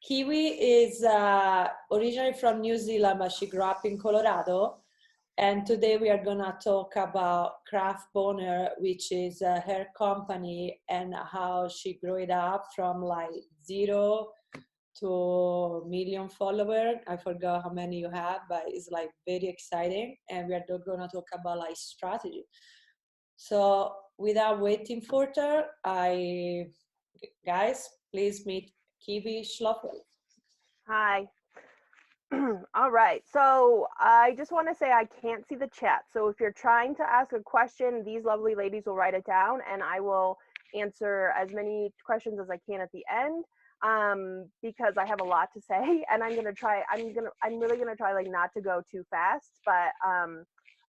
Kiwi is originally from New Zealand, but she grew up in Colorado. And today we are gonna talk about Craft Boner, which is her company, and how she grew it up from like 0 to million followers. I forgot how many you have, but it's like very exciting. And we are gonna talk about like strategy. So without waiting further, guys, please meet Kiwi Schloffel. Hi. All right. So I just want to say I can't see the chat. So if you're trying to ask a question, these lovely ladies will write it down and I will answer as many questions as I can at the end. Because I have a lot to say and I'm really gonna try like not to go too fast. But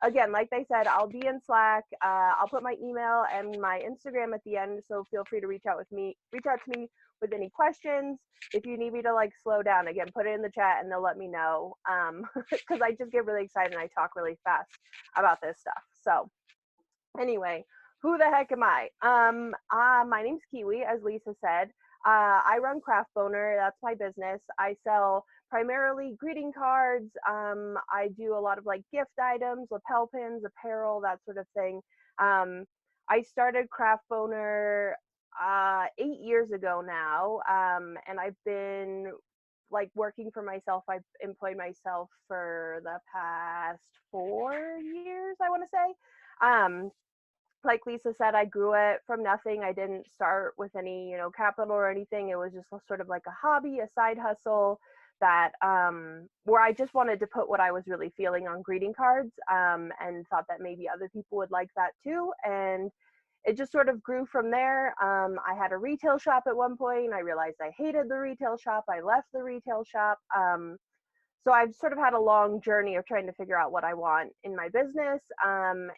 again, like they said, I'll be in Slack. I'll put my email and my Instagram at the end. So feel free to reach out to me with any questions. If you need me to like slow down, again, put it in the chat and they'll let me know. Because I just get really excited and I talk really fast about this stuff. So anyway, who the heck am I? My name's Kiwi, as Lisa said. I run Craft Boner. That's my business. I sell primarily greeting cards. I do a lot of like gift items, lapel pins, apparel, that sort of thing. I started Craft Boner 8 years ago now, and I've been like working for myself. I've employed myself for the past 4 years, I want to say. Like Lisa said, I grew it from nothing. I didn't start with any, capital or anything. It was just sort of like a hobby, a side hustle that where I just wanted to put what I was really feeling on greeting cards, and thought that maybe other people would like that too. And it just sort of grew from there. I had a retail shop at one point. I realized I hated the retail shop. I left the retail shop. So I've sort of had a long journey of trying to figure out what I want in my business. And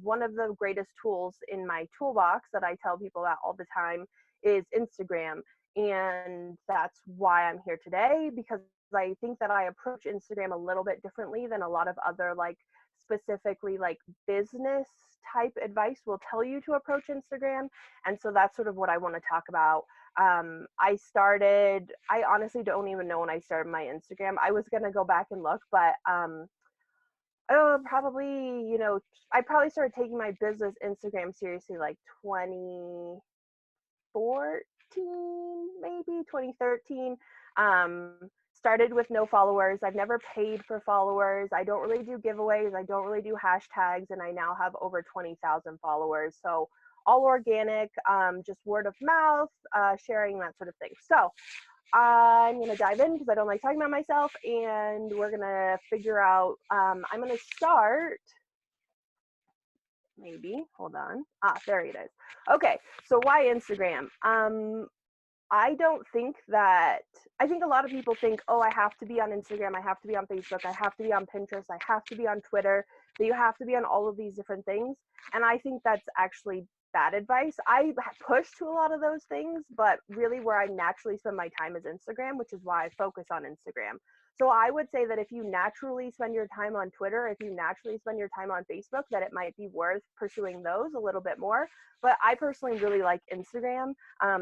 one of the greatest tools in my toolbox that I tell people about all the time is Instagram. And that's why I'm here today, because I think that I approach Instagram a little bit differently than a lot of other like specifically like business type advice will tell you to approach Instagram. And so that's sort of what I want to talk about. I honestly don't even know when I started my Instagram. I was going to go back and look, but probably, I probably started taking my business Instagram seriously like 2014, maybe 2013. Started with no followers. I've never paid for followers. I don't really do giveaways. I don't really do hashtags. And I now have over 20,000 followers. So all organic, just word of mouth, sharing, that sort of thing. So I'm going to dive in because I don't like talking about myself. And we're going to figure out, I'm going to start, maybe, hold on. There it is. Okay, so why Instagram? I think a lot of people think, oh, I have to be on Instagram, I have to be on Facebook, I have to be on Pinterest, I have to be on Twitter, that you have to be on all of these different things. And I think that's actually bad advice. I push to a lot of those things, but really where I naturally spend my time is Instagram, which is why I focus on Instagram. So I would say that if you naturally spend your time on Twitter, if you naturally spend your time on Facebook, that it might be worth pursuing those a little bit more. But I personally really like Instagram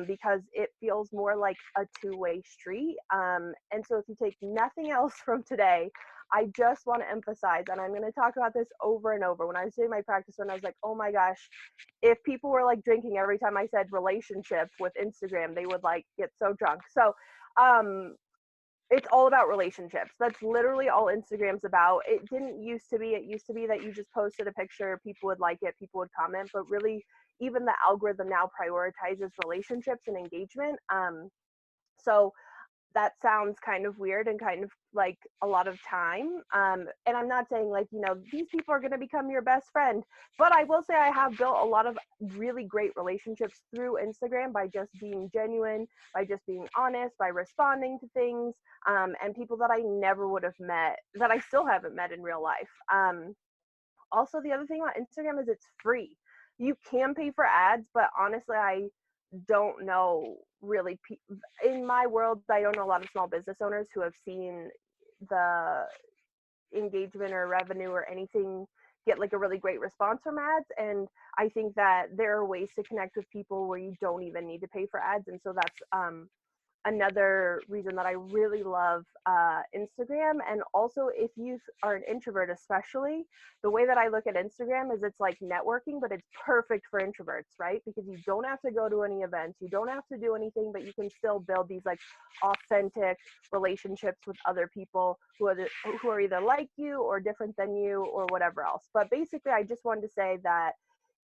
because it feels more like a two-way street. And so if you take nothing else from today, I just want to emphasize, and I'm going to talk about this over and over. When I was doing my practice run, I was like, oh my gosh, if people were like drinking every time I said relationship with Instagram, they would like get so drunk. So it's all about relationships. That's literally all Instagram's about. It didn't used to be. It used to be that you just posted a picture, people would like it, people would comment, but really even the algorithm now prioritizes relationships and engagement. So that sounds kind of weird and kind of like a lot of time. And I'm not saying like, these people are going to become your best friend, but I will say I have built a lot of really great relationships through Instagram by just being genuine, by just being honest, by responding to things, and people that I never would have met, that I still haven't met in real life. Also, the other thing about Instagram is it's free. You can pay for ads, but honestly, I don't know really in my world. I don't know a lot of small business owners who have seen the engagement or revenue or anything get like a really great response from ads. And I think that there are ways to connect with people where you don't even need to pay for ads. And so that's another reason that I really love Instagram. And also, if you are an introvert, especially, the way that I look at Instagram is it's like networking, but it's perfect for introverts, right? Because you don't have to go to any events, you don't have to do anything, but you can still build these like authentic relationships with other people who are either like you or different than you or whatever else. But basically, I just wanted to say that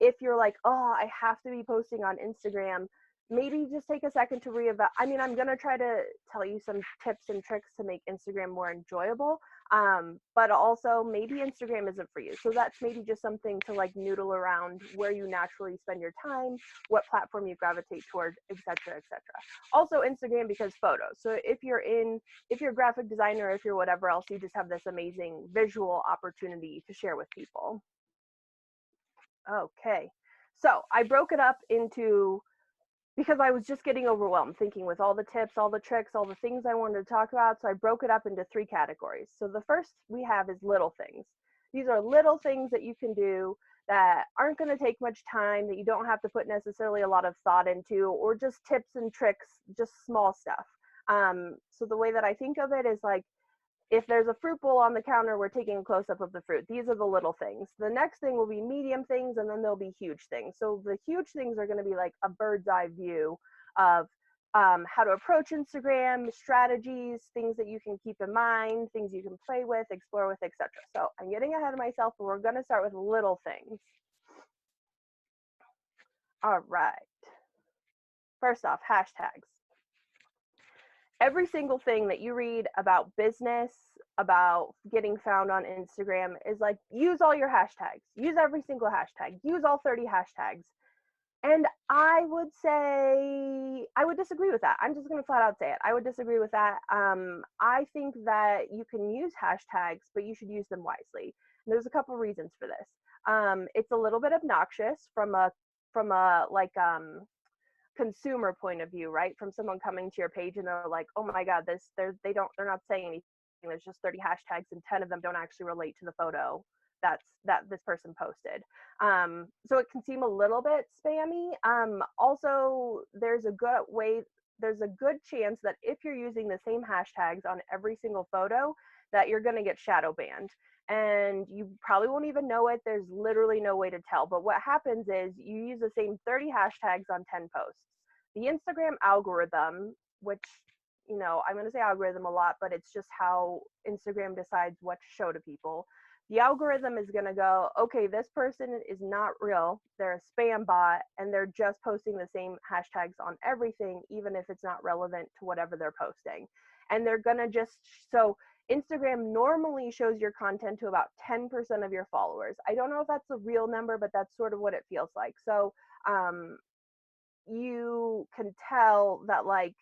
if you're like, oh, I have to be posting on Instagram, maybe just take a second to reevaluate. I mean, I'm going to try to tell you some tips and tricks to make Instagram more enjoyable. But also maybe Instagram isn't for you. So that's maybe just something to like noodle around where you naturally spend your time, what platform you gravitate toward, etc., etc. Also Instagram because photos. So if you're a graphic designer, if you're whatever else, you just have this amazing visual opportunity to share with people. Okay. So I broke it up into, because I was just getting overwhelmed thinking with all the tips, all the tricks, all the things I wanted to talk about. So I broke it up into 3 categories. So the first we have is little things. These are little things that you can do that aren't going to take much time, that you don't have to put necessarily a lot of thought into, or just tips and tricks, just small stuff. So the way that I think of it is like, if there's a fruit bowl on the counter, we're taking a close-up of the fruit. These are the little things. The next thing will be medium things, and then there'll be huge things. So the huge things are going to be like a bird's eye view of how to approach Instagram, strategies, things that you can keep in mind, things you can play with, explore with, etc. So I'm getting ahead of myself, but we're going to start with little things. All right. First off, hashtags. Every single thing that you read about business, about getting found on Instagram is like, use all your hashtags, use every single hashtag, use all 30 hashtags. And I would say, I would disagree with that. I'm just going to flat out say it. I would disagree with that. I think that you can use hashtags, but you should use them wisely. And there's a couple reasons for this. It's a little bit obnoxious from a consumer point of view, right? From someone coming to your page and they're like, oh my God, they're not saying anything. There's just 30 hashtags and 10 of them don't actually relate to the photo that this person posted. So it can seem a little bit spammy. Also, there's a good chance that if you're using the same hashtags on every single photo, that you're going to get shadow banned. And you probably won't even know it. There's literally no way to tell. But what happens is you use the same 30 hashtags on 10 posts. The Instagram algorithm, which, you know, I'm going to say algorithm a lot, but it's just how Instagram decides what to show to people. The algorithm is going to go, okay, this person is not real. They're a spam bot, and they're just posting the same hashtags on everything, even if it's not relevant to whatever they're posting. And they're going to so Instagram normally shows your content to about 10% of your followers. I don't know if that's a real number, but that's sort of what it feels like. So you can tell that, like,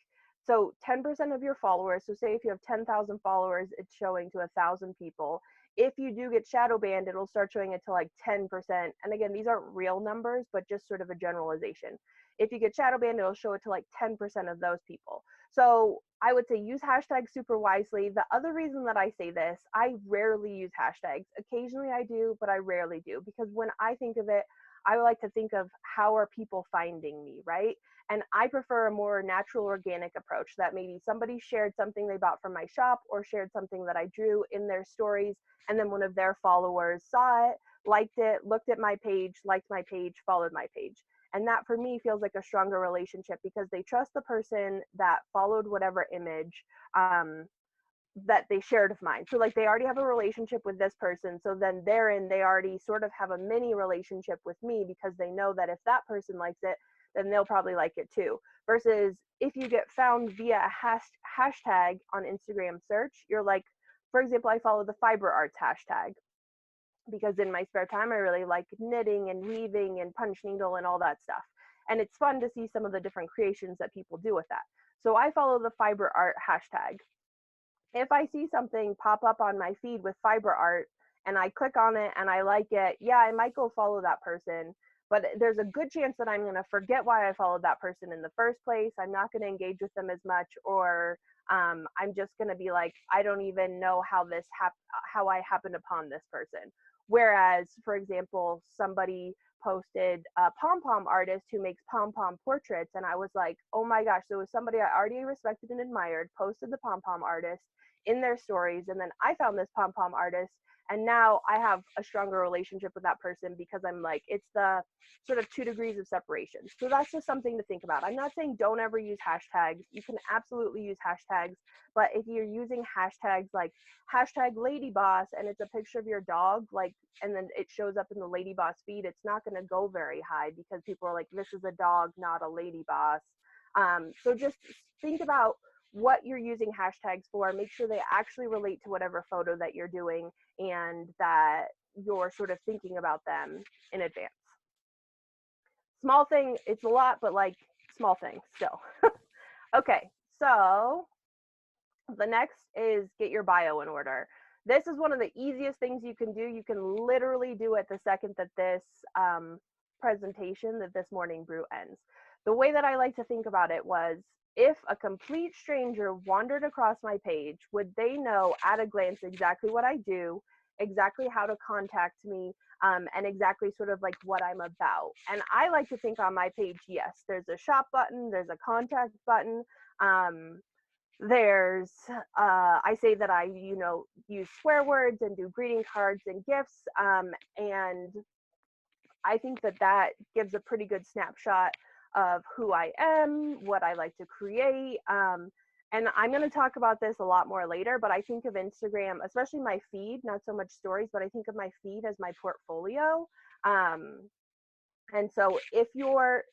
so 10% of your followers, so say if you have 10,000 followers, it's showing to 1,000 people. If you do get shadow banned, it'll start showing it to like 10%. And again, these aren't real numbers, but just sort of a generalization. If you get shadow banned, it'll show it to like 10% of those people. So I would say use hashtags super wisely. The other reason that I say this, I rarely use hashtags. Occasionally I do, but I rarely do, because when I think of it, I like to think of how are people finding me, right? And I prefer a more natural, organic approach, that maybe somebody shared something they bought from my shop or shared something that I drew in their stories, and then one of their followers saw it, liked it, looked at my page, liked my page, followed my page. And that for me feels like a stronger relationship, because they trust the person that followed whatever image that they shared of mine. So like they already have a relationship with this person. So then therein, they already sort of have a mini relationship with me, because they know that if that person likes it, then they'll probably like it too. Versus if you get found via a hashtag on Instagram search, you're like, for example, I follow the fiber arts hashtag, because in my spare time, I really like knitting and weaving and punch needle and all that stuff. And it's fun to see some of the different creations that people do with that. So I follow the fiber art hashtag. If I see something pop up on my feed with fiber art and I click on it and I like it, yeah, I might go follow that person. But there's a good chance that I'm going to forget why I followed that person in the first place. I'm not going to engage with them as much, or I'm just going to be like, I don't even know how I happened upon this person. Whereas, for example, somebody posted a pom-pom artist who makes pom-pom portraits. And I was like, oh my gosh, there was somebody I already respected and admired, posted the pom-pom artist in their stories. And then I found this pom-pom artist. And now I have a stronger relationship with that person because I'm like, it's the sort of 2 degrees of separation. So that's just something to think about. I'm not saying don't ever use hashtags. You can absolutely use hashtags. But if you're using hashtags like hashtag ladyboss and it's a picture of your dog, like, and then it shows up in the lady boss feed, it's not going to go very high because people are like, this is a dog, not a lady boss. So just think about what you're using hashtags for. Make sure they actually relate to whatever photo that you're doing and that you're sort of thinking about them in advance. Small thing, it's a lot, but like small thing still. Okay, so the next is get your bio in order. This is one of the easiest things you can do. You can literally do it the second that this presentation, that this morning brew ends. The way that I like to think about it was, if a complete stranger wandered across my page, would they know at a glance exactly what I do, exactly how to contact me, and exactly sort of like what I'm about? And I like to think on my page, yes, there's a shop button, there's a contact button, there's I say that I use swear words and do greeting cards and gifts, and I think that that gives a pretty good snapshot of who I am, what I like to create, and I'm going to talk about this a lot more later, but I think of Instagram, especially my feed, not so much stories, but I think of my feed as my portfolio. And so if you're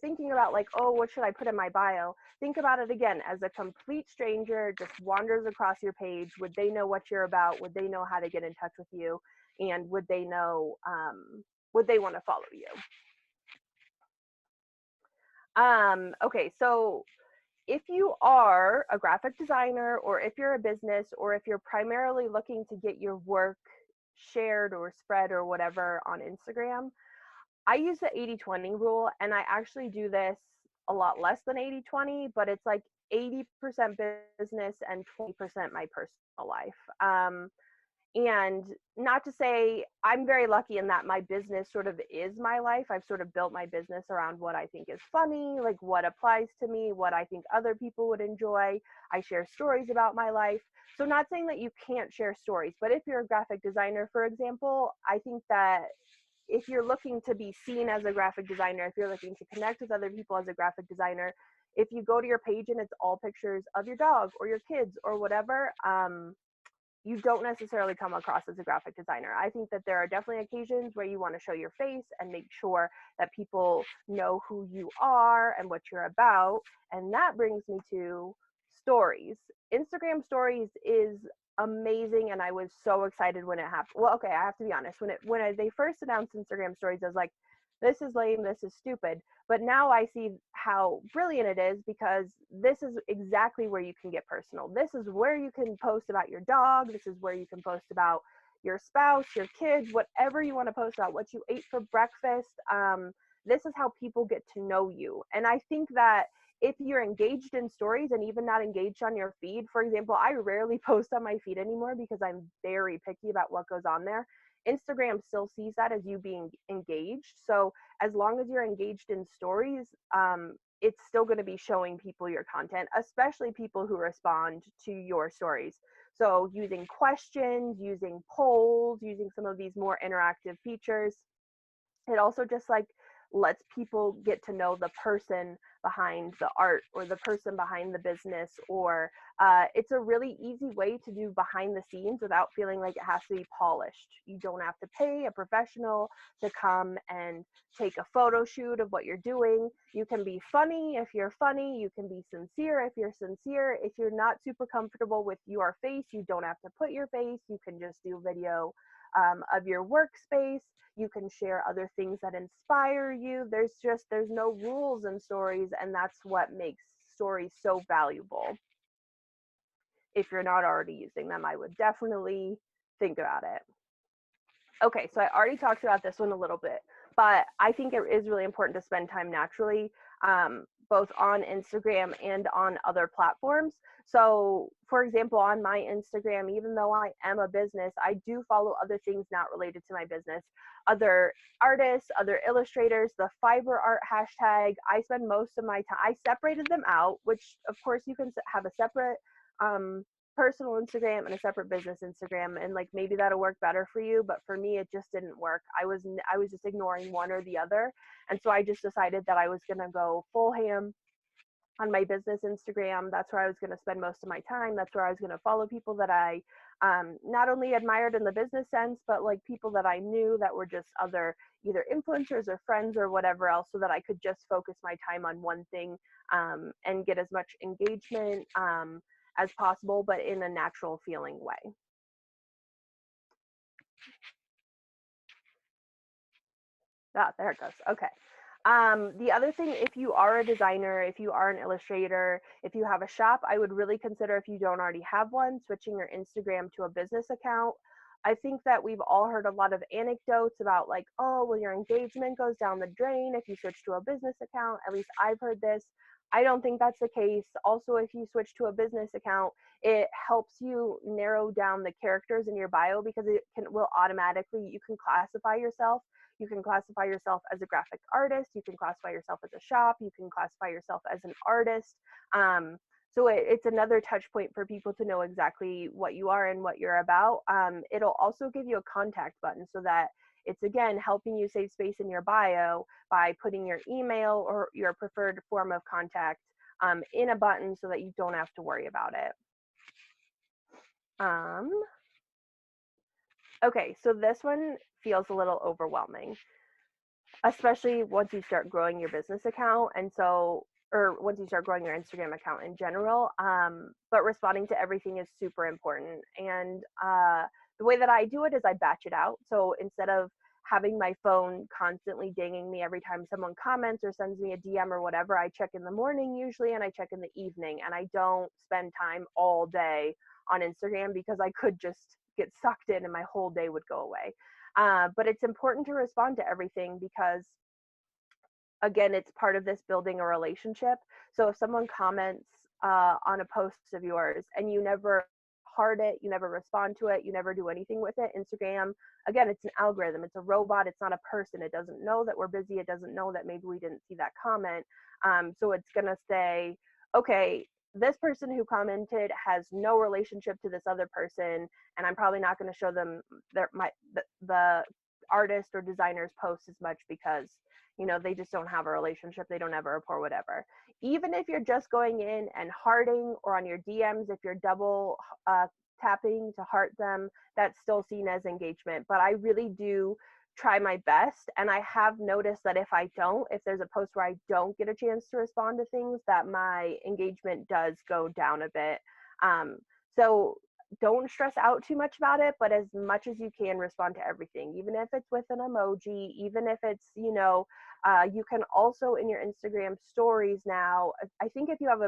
thinking about like, oh, what should I put in my bio? Think about it again as a complete stranger just wanders across your page. Would they know what you're about? Would they know how to get in touch with you? And would they know, would they want to follow you? Okay, so if you are a graphic designer, or if you're a business, or if you're primarily looking to get your work shared or spread or whatever on Instagram, I use the 80-20 rule, and I actually do this a lot less than 80-20, but it's like 80% business and 20% my personal life. And not to say, I'm very lucky in that my business sort of is my life. I've sort of built my business around what I think is funny, like what applies to me, what I think other people would enjoy. I share stories about my life. So not saying that you can't share stories, but if you're a graphic designer, for example, I think that if you're looking to be seen as a graphic designer, if you're looking to connect with other people as a graphic designer, if you go to your page and it's all pictures of your dog or your kids or whatever, you don't necessarily come across as a graphic designer. I think that there are definitely occasions where you want to show your face and make sure that people know who you are and what you're about. And that brings me to stories. Instagram stories is amazing, and I was so excited when it happened. Well, okay, I have to be honest. When they first announced Instagram stories, I was like, this is lame, this is stupid. But now I see how brilliant it is, because this is exactly where you can get personal. This is where you can post about your dog. This is where you can post about your spouse, your kids, whatever you want to post about, what you ate for breakfast. This is how people get to know you. And I think that if you're engaged in stories and even not engaged on your feed, for example, I rarely post on my feed anymore because I'm very picky about what goes on there. Instagram still sees that as you being engaged. So as long as you're engaged in stories, it's still going to be showing people your content, especially people who respond to your stories. So using questions, using polls, using some of these more interactive features, it also just like lets people get to know the person behind the art or the person behind the business, or it's a really easy way to do behind the scenes without feeling like it has to be polished. You don't have to pay a professional to come and take a photo shoot of what you're doing. You can be funny if you're funny. You can be sincere if you're sincere. If you're not super comfortable with your face, you don't have to put your face. You can just do video of your workspace. You can share other things that inspire you. There's no rules in stories, and that's what makes stories so valuable. If you're not already using them, I would definitely think about it. Okay, so I already talked about this one a little bit, but I think it is really important to spend time naturally. both on Instagram and on other platforms. So for example, on my Instagram, even though I am a business, I do follow other things not related to my business, other artists, other illustrators, the fiber art hashtag. I spend most of my time, I separated them out, which of course you can have a separate personal Instagram and a separate business Instagram, and like maybe that'll work better for you, but for me it just didn't work. I was just ignoring one or the other, and so I just decided that I was going to go full ham on my business Instagram. That's where I was going to spend most of my time. That's where I was going to follow people that I not only admired in the business sense, but like people that I knew that were just other either influencers or friends or whatever else, so that I could just focus my time on one thing and get as much engagement as possible, but in a natural feeling way. Ah, there it goes. Okay. The other thing, if you are a designer, if you are an illustrator, if you have a shop, I would really consider, if you don't already have one, switching your Instagram to a business account. I think that we've all heard a lot of anecdotes about like, oh, well, your engagement goes down the drain if you switch to a business account. At least I've heard this. I don't think that's the case. Also, if you switch to a business account, it helps you narrow down the characters in your bio, because will automatically, you can classify yourself. You can classify yourself as a graphic artist. You can classify yourself as a shop. You can classify yourself as an artist. So it's another touch point for people to know exactly what you are and what you're about. It'll also give you a contact button, so that it's, again, helping you save space in your bio by putting your email or your preferred form of contact in a button, so that you don't have to worry about it. Okay, so this one feels a little overwhelming, especially once you start growing your business account, and so, or once you start growing your Instagram account in general. But responding to everything is super important, and the way that I do it is I batch it out. So instead of having my phone constantly dinging me every time someone comments or sends me a DM or whatever, I check in the morning usually, and I check in the evening, and I don't spend time all day on Instagram, because I could just get sucked in and my whole day would go away. But it's important to respond to everything, because again, it's part of this building a relationship. So if someone comments on a post of yours and you never heart it, you never respond to it, you never do anything with it, Instagram, again, it's an algorithm, it's a robot, it's not a person. It doesn't know that we're busy, it doesn't know that maybe we didn't see that comment. So it's gonna say, okay, this person who commented has no relationship to this other person, and I'm probably not going to show them the artist or designer's post as much, because they just don't have a relationship, they don't have a rapport, whatever. Even if you're just going in and hearting, or on your DMs, if you're double tapping to heart them, that's still seen as engagement. But I really do try my best, and I have noticed that if there's a post where I don't get a chance to respond to things, that my engagement does go down a bit. So don't stress out too much about it, but as much as you can, respond to everything, even if it's with an emoji, even if it's, you can also, in your Instagram stories now, I think if you have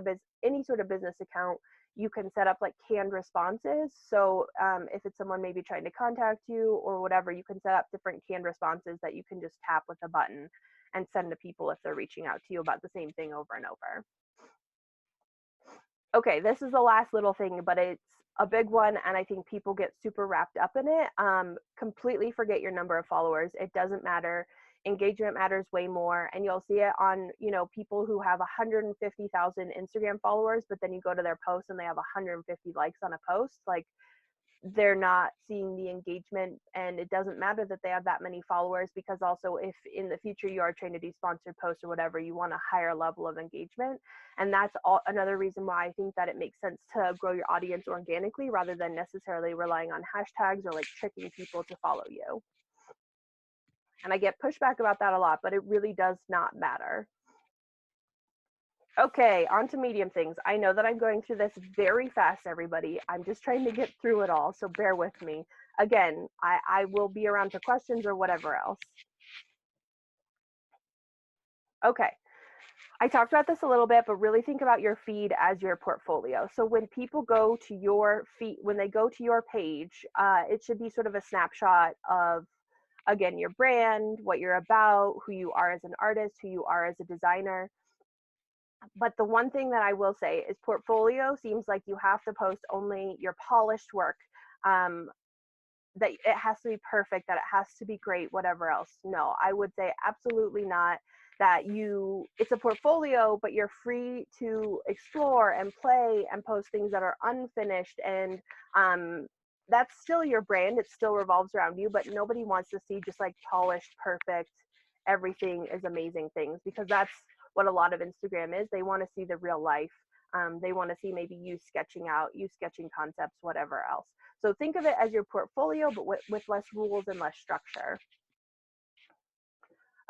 any sort of business account, you can set up like canned responses. So if it's someone maybe trying to contact you or whatever, you can set up different canned responses that you can just tap with a button and send to people if they're reaching out to you about the same thing over and over. Okay, this is the last little thing, but it's a big one, and I think people get super wrapped up in it. Completely forget your number of followers. It doesn't matter. Engagement matters way more, and you'll see it on people who have 150,000 Instagram followers, but then you go to their post and they have 150 likes on a post. Like, they're not seeing the engagement, and it doesn't matter that they have that many followers, because also if in the future you are trying to do sponsored posts or whatever, you want a higher level of engagement. And that's another reason why I think that it makes sense to grow your audience organically rather than necessarily relying on hashtags or like tricking people to follow you. And I get pushback about that a lot, but it really does not matter. Okay, on to medium things. I know that I'm going through this very fast, everybody. I'm just trying to get through it all, so bear with me. Again, I will be around for questions or whatever else. Okay, I talked about this a little bit, but really think about your feed as your portfolio. So when people go to your feed, when they go to your page, it should be sort of a snapshot of, again, your brand, what you're about, who you are as an artist, who you are as a designer. But the one thing that I will say is portfolio seems like you have to post only your polished work. That it has to be perfect, that it has to be great, whatever else. No, I would say absolutely not. That it's a portfolio, but you're free to explore and play and post things that are unfinished. And that's still your brand. It still revolves around you, but nobody wants to see just like polished, perfect, everything is amazing things, because that's what a lot of Instagram is. They want to see the real life. They want to see maybe you sketching out, you sketching concepts, whatever else. So think of it as your portfolio, but with less rules and less structure.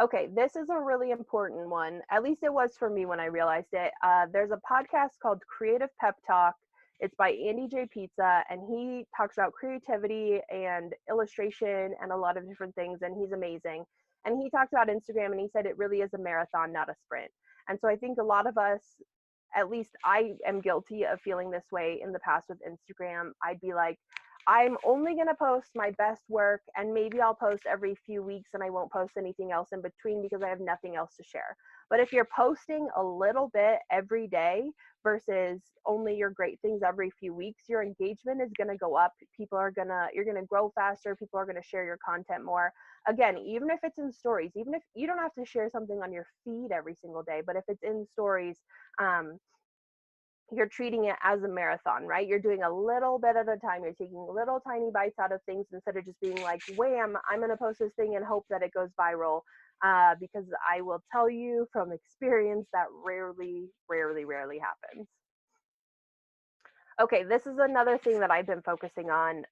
Okay, this is a really important one. At least it was for me when I realized it. There's a podcast called Creative Pep Talk. It's by Andy J. Pizza, and he talks about creativity and illustration and a lot of different things, and he's amazing. And he talked about Instagram, and he said it really is a marathon, not a sprint. And so I think a lot of us, at least I am guilty of feeling this way in the past with Instagram. I'd be like, I'm only going to post my best work, and maybe I'll post every few weeks and I won't post anything else in between because I have nothing else to share. But if you're posting a little bit every day versus only your great things every few weeks, your engagement is going to go up. You're going to grow faster. People are going to share your content more. Again, even if it's in stories, even if you don't have to share something on your feed every single day, but if it's in stories, you're treating it as a marathon, right? You're doing a little bit at a time. You're taking little tiny bites out of things instead of just being like, wham, I'm going to post this thing and hope that it goes viral. Because I will tell you from experience that rarely happens. Okay, this is another thing that I've been focusing on,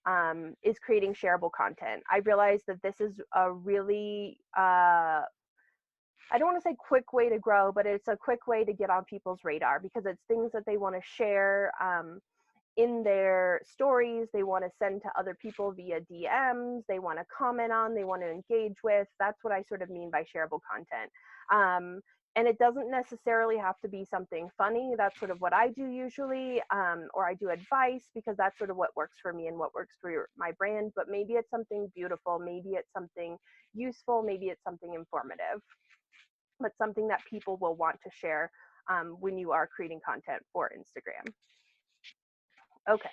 is creating shareable content. I realized that this is a really, I don't want to say quick way to grow, but it's a quick way to get on people's radar, because it's things that they want to share in their stories. They want to send to other people via DMs. They want to comment on, they want to engage with. That's what I sort of mean by shareable content. And it doesn't necessarily have to be something funny. That's sort of what I do usually, or I do advice, because that's sort of what works for me and what works for my brand. But maybe it's something beautiful, maybe it's something useful, maybe it's something informative, but something that people will want to share when you are creating content for Instagram. Okay,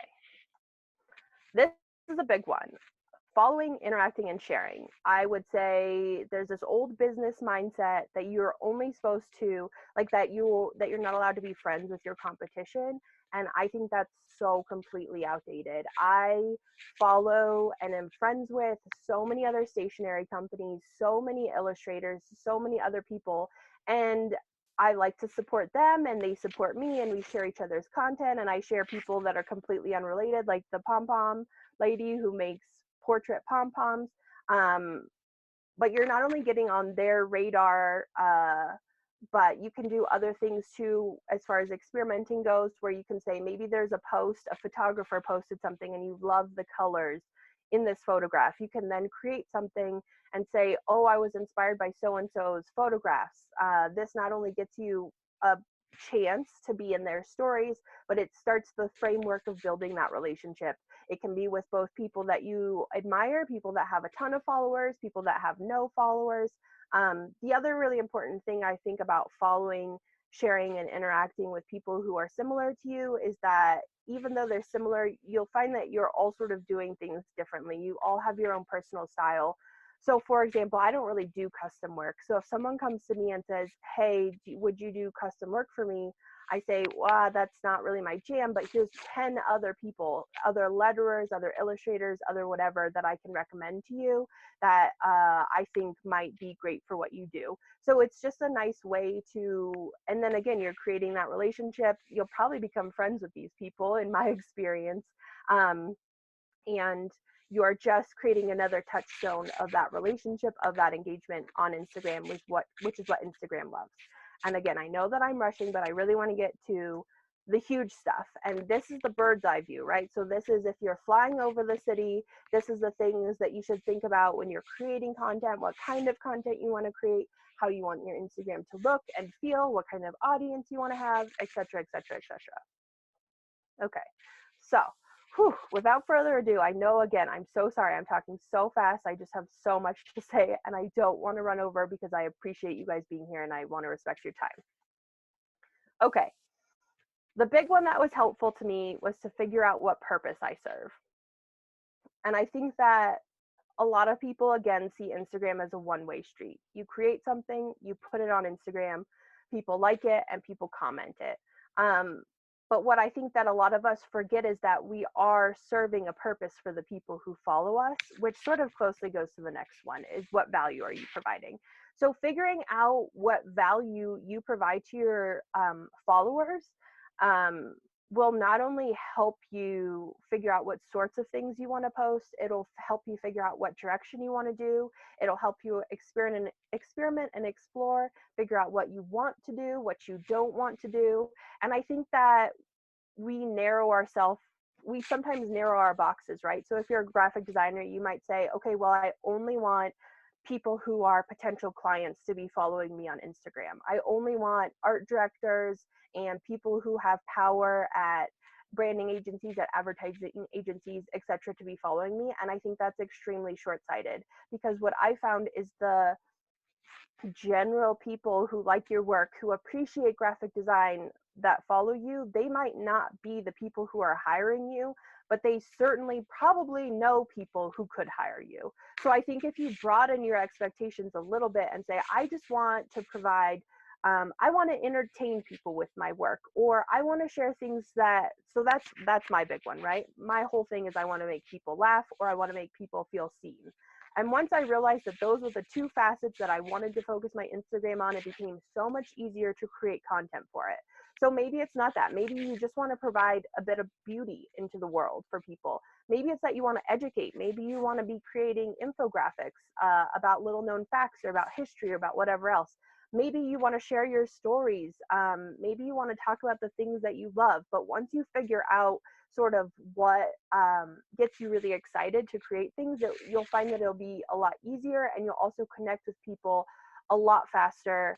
this is a big one. Following, interacting, and sharing. I would say there's this old business mindset that you're only supposed to, like, that you're not allowed to be friends with your competition. And I think that's so completely outdated. I follow and am friends with so many other stationery companies, so many illustrators, so many other people. And I like to support them and they support me, and we share each other's content. And I share people that are completely unrelated, like the pom-pom lady who makes portrait pom-poms. But you're not only getting on their radar, but you can do other things too, as far as experimenting goes, where you can say, maybe there's a photographer posted something and you love the colors in this photograph. You can then create something and say, oh, I was inspired by so-and-so's photographs. This not only gets you a chance to be in their stories, but it starts the framework of building that relationship. It can be with both people that you admire, people that have a ton of followers, people that have no followers. The other really important thing I think about following, sharing, and interacting with people who are similar to you is that even though they're similar, you'll find that you're all sort of doing things differently. You all have your own personal style. So for example, I don't really do custom work. So if someone comes to me and says, hey, would you do custom work for me? I say, wow, that's not really my jam, but here's 10 other people, other letterers, other illustrators, other whatever that I can recommend to you that I think might be great for what you do. So it's just a nice way to, and then again, you're creating that relationship. You'll probably become friends with these people in my experience. And you're just creating another touchstone of that relationship, of that engagement on Instagram, which is what Instagram loves. And again, I know that I'm rushing, but I really want to get to the huge stuff. And this is the bird's eye view, right? So this is if you're flying over the city, this is the things that you should think about when you're creating content, what kind of content you want to create, how you want your Instagram to look and feel, what kind of audience you want to have, etc., etc., etc. Okay, so without further ado, I know, again, I'm so sorry I'm talking so fast. I just have so much to say, and I don't want to run over because I appreciate you guys being here and I want to respect your time. Okay. The big one that was helpful to me was to figure out what purpose I serve. And I think that a lot of people, again, see Instagram as a one-way street. You create something, you put it on Instagram, people like it, and people comment it. Um, but what I think that a lot of us forget is that we are serving a purpose for the people who follow us, which sort of closely goes to the next one, is what value are you providing? So figuring out what value you provide to your followers um, will not only help you figure out what sorts of things you want to post, it'll help you figure out what direction you want to do. It'll help you experiment and explore, figure out what you want to do, what you don't want to do. And I think that we sometimes narrow our boxes, right? So if you're a graphic designer, you might say, okay, well, I only want people who are potential clients to be following me on Instagram. I only want art directors and people who have power at branding agencies, at advertising agencies, etc., to be following me. And I think that's extremely short-sighted, because what I found is the general people who like your work, who appreciate graphic design, that follow you, they might not be the people who are hiring you, but they certainly probably know people who could hire you. So I think if you broaden your expectations a little bit and say, I just want to provide, I want to entertain people with my work, or I want to share things so that's my big one, right? My whole thing is I want to make people laugh, or I want to make people feel seen. And once I realized that those were the two facets that I wanted to focus my Instagram on, it became so much easier to create content for it. So maybe it's not that. Maybe you just want to provide a bit of beauty into the world for people. Maybe it's that you want to educate. Maybe you want to be creating infographics about little known facts, or about history, or about whatever else. Maybe you want to share your stories. Maybe you want to talk about the things that you love. But once you figure out sort of what gets you really excited to create things, you'll find that it'll be a lot easier, and you'll also connect with people a lot faster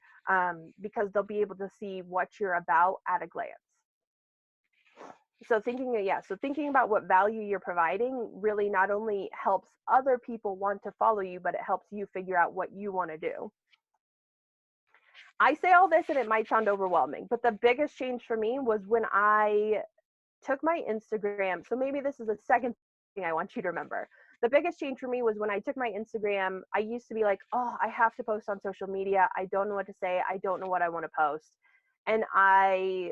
because they'll be able to see what you're about at a glance. So thinking about what value you're providing really not only helps other people want to follow you, but it helps you figure out what you want to do. I say all this and it might sound overwhelming, but the biggest change for me was when I took my Instagram. So maybe this is the second thing I want you to remember. The biggest change for me was when I took my Instagram. I used to be like, oh, I have to post on social media. I don't know what to say. I don't know what I want to post. And I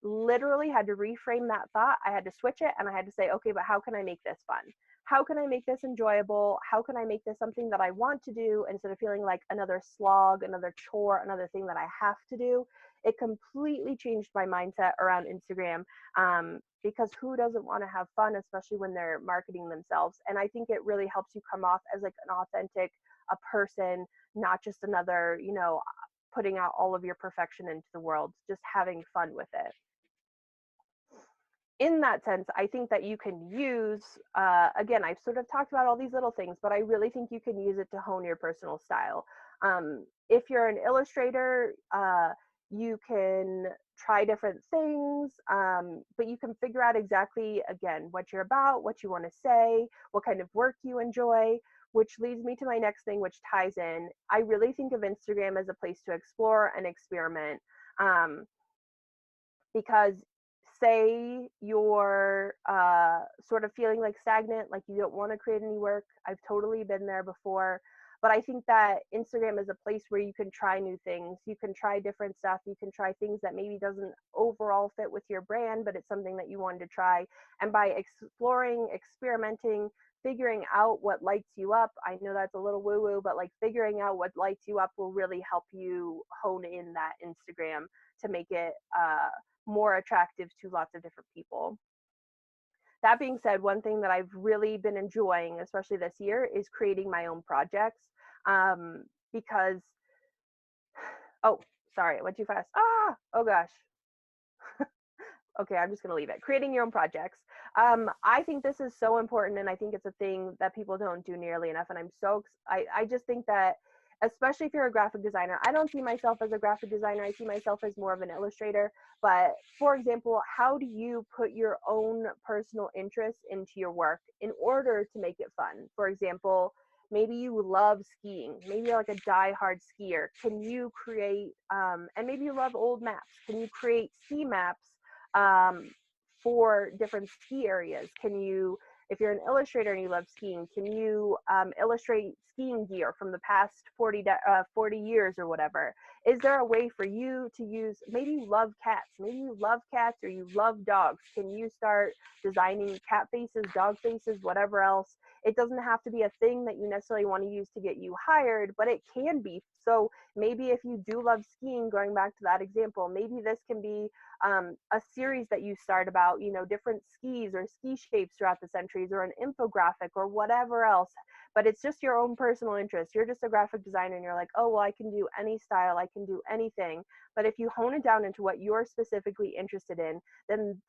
literally had to reframe that thought. I had to switch it, and I had to say, okay, but how can I make this fun? How can I make this enjoyable? How can I make this something that I want to do instead of feeling like another slog, another chore, another thing that I have to do? It completely changed my mindset around Instagram because who doesn't want to have fun, especially when they're marketing themselves? And I think it really helps you come off as like an authentic a person, not just another, putting out all of your perfection into the world, just having fun with it. In that sense, I think that you can use, again, I've sort of talked about all these little things, but I really think you can use it to hone your personal style. If you're an illustrator, you can try different things, but you can figure out exactly, again, what you're about, what you want to say, what kind of work you enjoy, which leads me to my next thing, which ties in. I really think of Instagram as a place to explore and experiment, because say you're sort of feeling like stagnant, like you don't want to create any work. I've totally been there before. But I think that Instagram is a place where you can try new things. You can try different stuff. You can try things that maybe doesn't overall fit with your brand, but it's something that you wanted to try. And by exploring, experimenting, figuring out what lights you up, I know that's a little woo-woo, but like figuring out what lights you up will really help you hone in that Instagram to make it more attractive to lots of different people. That being said, one thing that I've really been enjoying, especially this year, is creating my own projects. Because, oh, sorry, I went too fast. Oh gosh. Okay, I'm just gonna leave it. Creating your own projects. I think this is so important, and I think it's a thing that people don't do nearly enough. And I just think that, especially if you're a graphic designer, I don't see myself as a graphic designer. I see myself as more of an illustrator. But for example, how do you put your own personal interests into your work in order to make it fun? For example, Maybe you love skiing. Maybe you're like a die-hard skier. Can you create, and maybe you love old maps. Can you create ski maps for different ski areas? Can you, if you're an illustrator and you love skiing, can you illustrate skiing gear from the past 40 years or whatever? Is there a way for you to use, maybe you love cats, maybe you love cats or you love dogs. Can you start designing cat faces, dog faces, whatever else? It doesn't have to be a thing that you necessarily want to use to get you hired, but it can be. So maybe if you do love skiing, going back to that example, maybe this can be a series that you start about, you know, different skis or ski shapes throughout the centuries, or an infographic or whatever else. But it's just your own personal interest. You're just a graphic designer and you're like, oh, well, I can do any style, I can do anything. But if you hone it down into what you're specifically interested in, then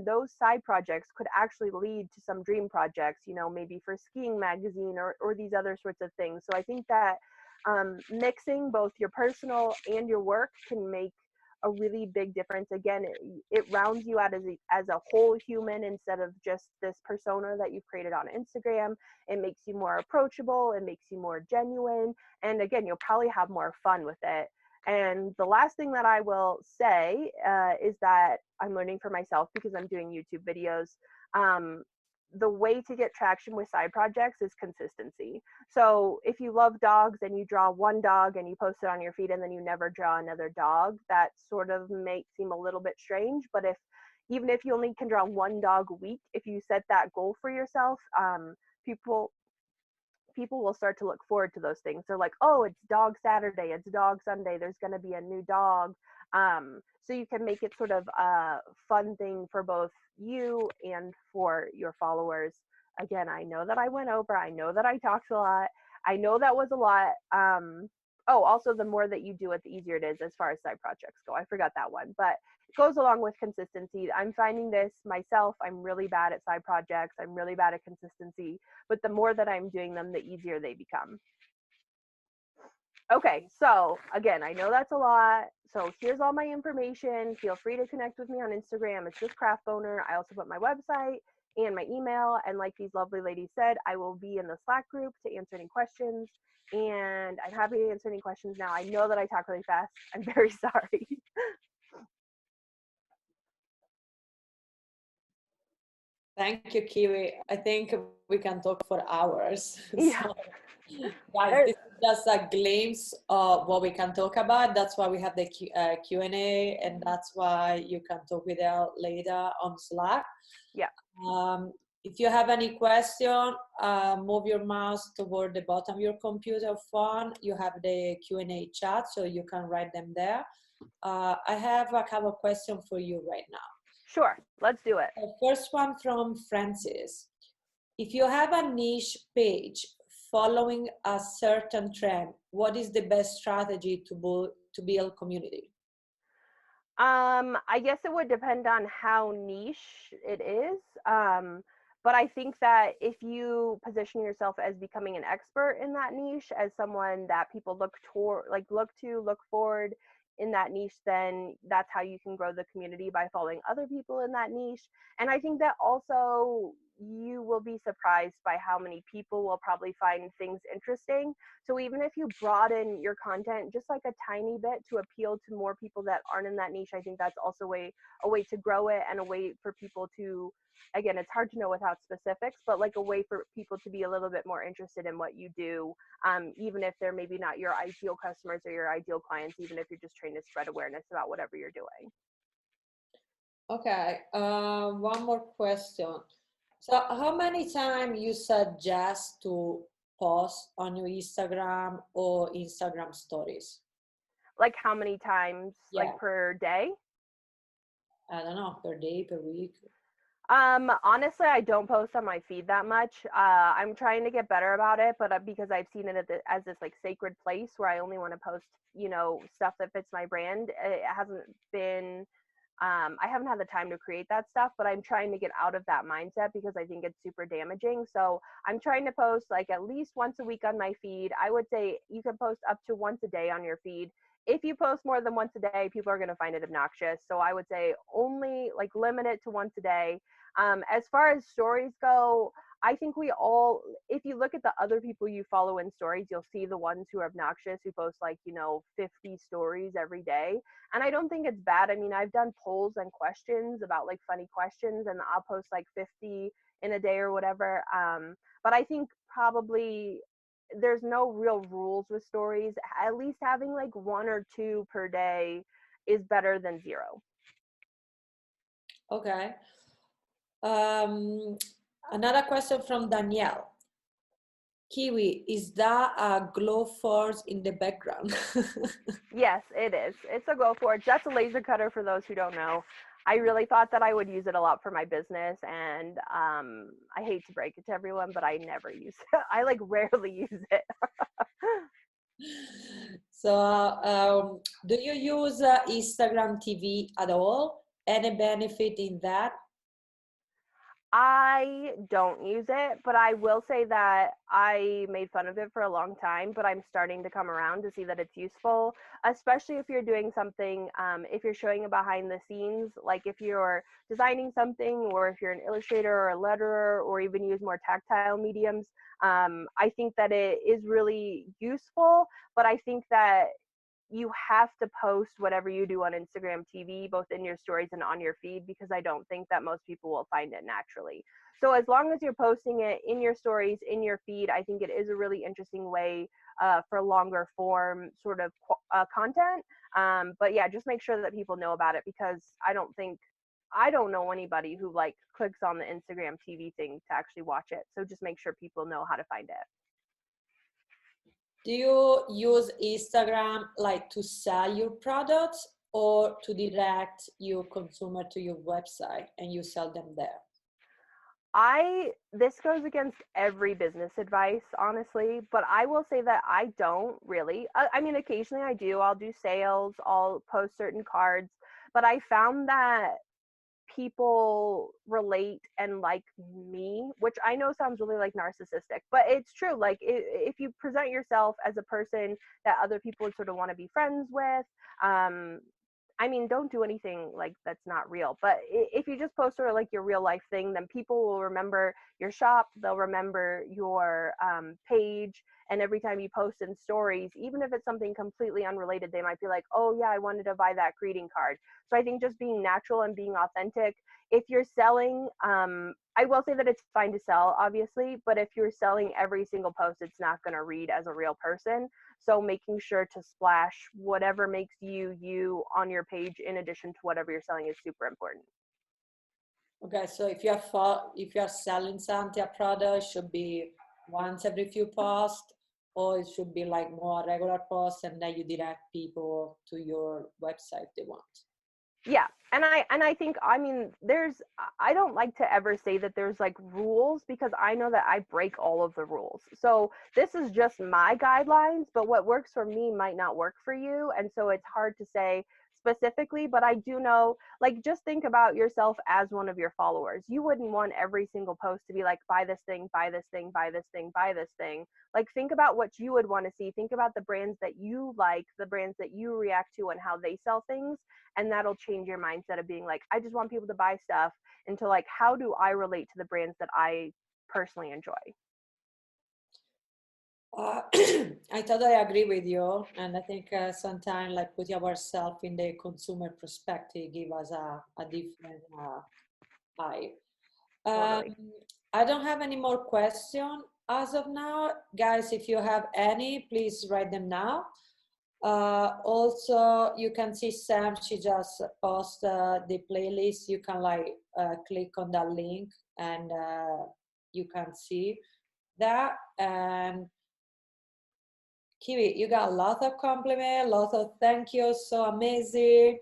those side projects could actually lead to some dream projects, you know, maybe for skiing magazine or these other sorts of things. So I think that mixing both your personal and your work can make a really big difference. Again, it rounds you out as a whole human instead of just this persona that you've created on Instagram. It makes you more approachable, it makes you more genuine, and again, you'll probably have more fun with it. And the last thing that I will say is that I'm learning for myself, because I'm doing YouTube videos. The way to get traction with side projects is consistency. So if you love dogs and you draw one dog and you post it on your feed and then you never draw another dog, that sort of may seem a little bit strange. But even if you only can draw one dog a week, if you set that goal for yourself, people will start to look forward to those things. They're like, oh, it's dog Saturday, it's dog Sunday, there's going to be a new dog. So you can make it sort of a fun thing for both you and for your followers. Again, I know that I went over, I know that I talked a lot, I know that was a lot. Oh, also, the more that you do it, the easier it is as far as side projects go. I forgot that one, but it goes along with consistency. I'm finding this myself. I'm really bad at side projects. I'm really bad at consistency, but the more that I'm doing them, the easier they become. Okay, so again, I know that's a lot. So here's all my information. Feel free to connect with me on Instagram. It's just Craft Boner. I also put my website and my email. And like these lovely ladies said, I will be in the Slack group to answer any questions. And I'm happy to answer any questions now. I know that I talk really fast. I'm very sorry. Thank you, Kiwi. I think we can talk for hours. Yeah. So, guys, this is just a glimpse of what we can talk about. That's why we have the Q&A, and that's why you can talk with her later on Slack. Yeah. If you have any question, move your mouse toward the bottom of your computer phone. You have the Q&A chat, so you can write them there. I have a couple of questions for you right now. Sure, let's do it. The first one from Francis. If you have a niche page following a certain trend, what is the best strategy to build community? I guess it would depend on how niche it is. But I think that if you position yourself as becoming an expert in that niche, as someone that people look forward in that niche, then that's how you can grow the community, by following other people in that niche. And I think that also you will be surprised by how many people will probably find things interesting. So even if you broaden your content just like a tiny bit to appeal to more people that aren't in that niche, I think that's also a way to grow it, and a way for people to, again, it's hard to know without specifics, but like a way for people to be a little bit more interested in what you do, even if they're maybe not your ideal customers or your ideal clients, even if you're just trying to spread awareness about whatever you're doing. Okay, one more question. So how many times you suggest to post on your Instagram or Instagram stories? Like how many times, Yeah. like per day? I don't know, per day, per week? Honestly, I don't post on my feed that much. I'm trying to get better about it, but because I've seen it as this like sacred place where I only want to post, you know, stuff that fits my brand. It hasn't been, I haven't had the time to create that stuff, but I'm trying to get out of that mindset because I think it's super damaging. So I'm trying to post like at least once a week on my feed. I would say you can post up to once a day on your feed. If you post more than once a day, people are going to find it obnoxious. So I would say only like limit it to once a day. As far as stories go, I think we all, if you look at the other people you follow in stories, you'll see the ones who are obnoxious, who post like, 50 stories every day. And I don't think it's bad. I mean, I've done polls and questions about like funny questions, and I'll post like 50 in a day or whatever. But I think probably there's no real rules with stories. At least having like one or two per day is better than zero. Okay. Another question from Danielle. Kiwi, is that a glow force in the background? Yes, it is. It's a Glowforge. That's a laser cutter for those who don't know. I really thought that I would use it a lot for my business, and I hate to break it to everyone, but I never use it. I like rarely use it. So, do you use Instagram TV at all? Any benefit in that? I don't use it, but I will say that I made fun of it for a long time, but I'm starting to come around to see that it's useful, especially if you're doing something, if you're showing a behind the scenes, like if you're designing something, or if you're an illustrator or a letterer, or even use more tactile mediums. I think that it is really useful, but I think that you have to post whatever you do on Instagram TV, both in your stories and on your feed, because I don't think that most people will find it naturally. So as long as you're posting it in your stories, in your feed, I think it is a really interesting way for longer form sort of content. But yeah, just make sure that people know about it, because I don't know anybody who like clicks on the Instagram TV thing to actually watch it. So just make sure people know how to find it. Do you use Instagram like to sell your products or to direct your consumer to your website and you sell them there? This goes against every business advice, honestly, but I will say that I don't really. I mean, occasionally I do. I'll do sales, I'll post certain cards, but I found that people relate and like me, which I know sounds really like narcissistic, but it's true. Like if you present yourself as a person that other people would sort of want to be friends with, I mean, don't do anything like that's not real. But if you just post sort of like your real life thing, then people will remember your shop. They'll remember your page. And every time you post in stories, even if it's something completely unrelated, they might be like, oh, yeah, I wanted to buy that greeting card. So I think just being natural and being authentic. If you're selling, I will say that it's fine to sell, obviously. But if you're selling every single post, it's not going to read as a real person. So making sure to splash whatever makes you on your page in addition to whatever you're selling is super important. Okay, so if you're selling something, a product, it should be once every few posts, or it should be like more regular posts, and then you direct people to your website if they want. Yeah, and I think, I mean, I don't like to ever say that there's like rules, because I know that I break all of the rules. So this is just my guidelines, but what works for me might not work for you, and so it's hard to say specifically. But I do know, like, just think about yourself as one of your followers. You wouldn't want every single post to be like, buy this thing, buy this thing, buy this thing, buy this thing. Like, think about what you would want to see. Think about the brands that you like, the brands that you react to, and how they sell things. And that'll change your mindset of being like, I just want people to buy stuff, into like, how do I relate to the brands that I personally enjoy? I totally agree with you, and I think sometimes like putting ourselves in the consumer perspective give us a different eye. Totally. I don't have any more questions as of now. Guys, if you have any, please write them now. Also, you can see Sam, she just posted the playlist. You can like click on that link and you can see that. And Kiwi, you got a lot of compliments, a lot of thank yous, so amazing.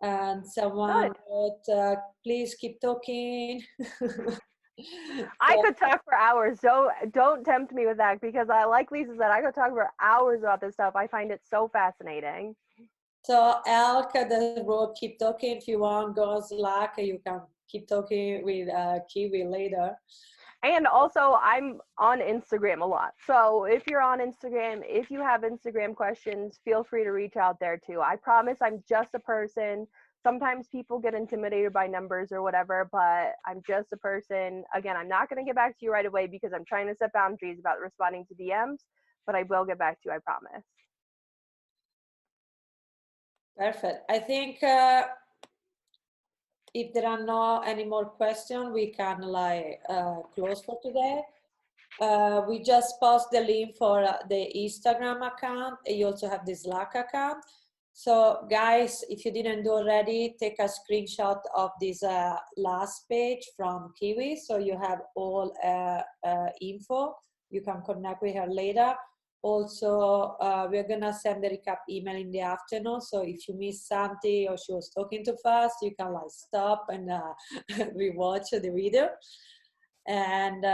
And someone Good. wrote, please keep talking. I So, could talk for hours. Don't tempt me with that, because I, like Lisa said, I could talk for hours about this stuff. I find it so fascinating. so Elka that wrote keep talking. If you want, go on Slack. You can keep talking with Kiwi later. And also, I'm on Instagram a lot. So if you're on Instagram, if you have Instagram questions, feel free to reach out there too. I promise I'm just a person sometimes people get intimidated by numbers or whatever, but I'm just a person. Again, I'm not going to get back to you right away because I'm trying to set boundaries about responding to DMs, but I will get back to you, I promise. Perfect. I think if there are not any more questions, we can like close for today. We just post the link for the Instagram account. You also have the Slack account. So guys, if you didn't do already, take a screenshot of this last page from Kiwi. So you have all info. You can connect with her later. Also, we're gonna send the recap email in the afternoon. So if you miss something or she was talking too fast, you can like stop and rewatch the video. And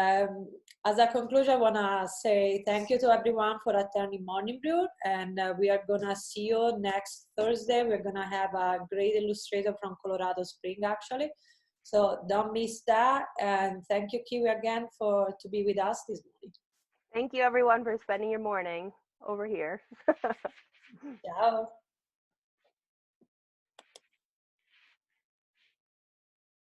as a conclusion, I want to say thank you to everyone for attending Morning Brew, and we are going to see you next Thursday. We're going to have a great illustrator from Colorado Spring, actually. So don't miss that, and thank you, Kiwi, again to be with us this morning. Thank you, everyone, for spending your morning over here. Ciao.